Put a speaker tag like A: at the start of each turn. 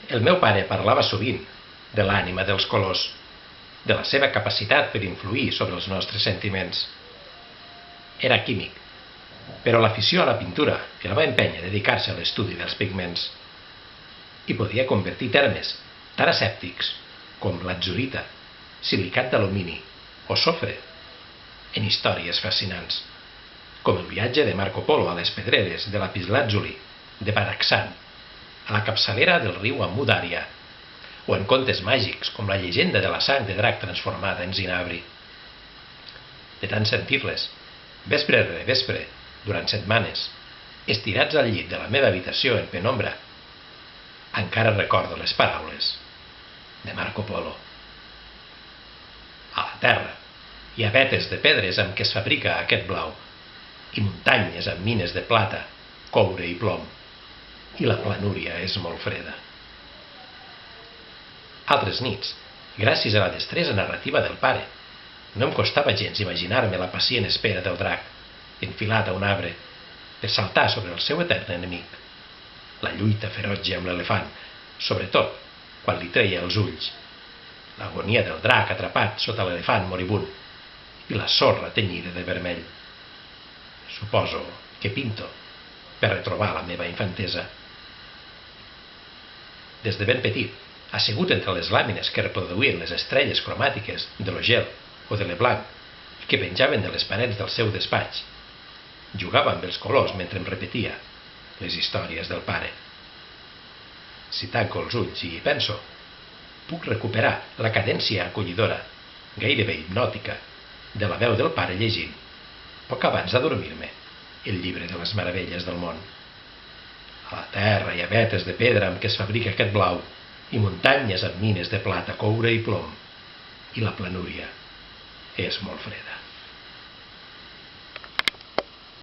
A: El meu pare parlava sovint de l'ànima dels colors, de la seva capacitat per influir sobre els nostres sentiments. Era químic, però l'afició a la pintura el va empènyer a dedicar-se a l'estudi dels pigments. I podia convertir termes tan escèptics com l'atzurita, silicat d'alumini o sofre en històries fascinants, com el viatge de Marco Polo a les pedreres de Lapislàtzuli de Badakhshan, a la capçalera del riu Amu Darya, o en contes màgics com la llegenda de la sang de drac transformada en zinabri. De tant sentir-les, vespre rere vespre, durant setmanes, estirats al llit de la meva habitació en penombra, encara recordo les paraules de Marco Polo. A la terra hi ha vetes de pedres amb què es fabrica aquest blau, i muntanyes amb mines de plata, coure i plom, i la planúria és molt freda. Altres nits, gràcies a la destresa narrativa del pare, no em costava gens imaginar-me la pacient espera del drac, enfilat a un arbre, per saltar sobre el seu etern enemic. La lluita ferotge amb l'elefant, sobretot quan li treia els ulls. L'agonia del drac atrapat sota l'elefant moribund i la sorra tenyida de vermell. Suposo que pinto per retrobar la meva infantesa. Des de ben petit, assegut entre les làmines que reproduïen les estrelles cromàtiques de l'Ogel o de Leblanc que penjaven de les parets del seu despatx, jugava amb els colors mentre em repetia les històries del pare. Si tanco els ulls i hi penso, puc recuperar la cadència acollidora, gairebé hipnòtica, de la veu del pare llegint, poc abans d'adormir-me, el llibre de les meravelles del món. A la terra hi ha vetes de pedra amb què es fabrica aquest blau, i muntanyes amb mines de plata, coure i plom, i la planúria és molt freda.